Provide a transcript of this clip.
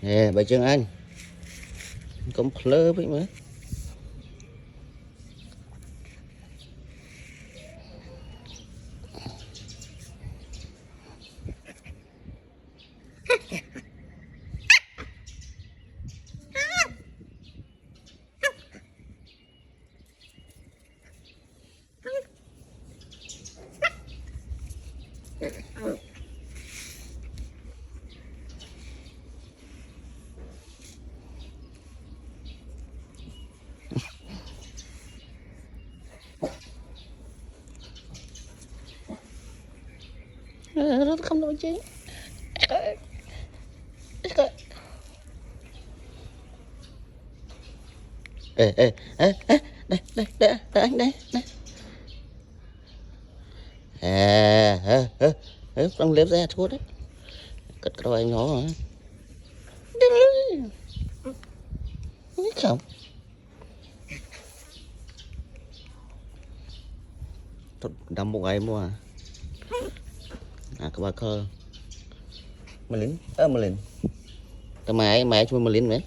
nè bà chân anh cũng phơ vậy mà nó không nổi chứ ê ê ê ê đây đây đây anh đây đây đang liếp ra thua đấy cất cái anh nó hả không thật đâm một ngày mua à các bà cơ mà lính mà lính tao mày chui mà lính đấy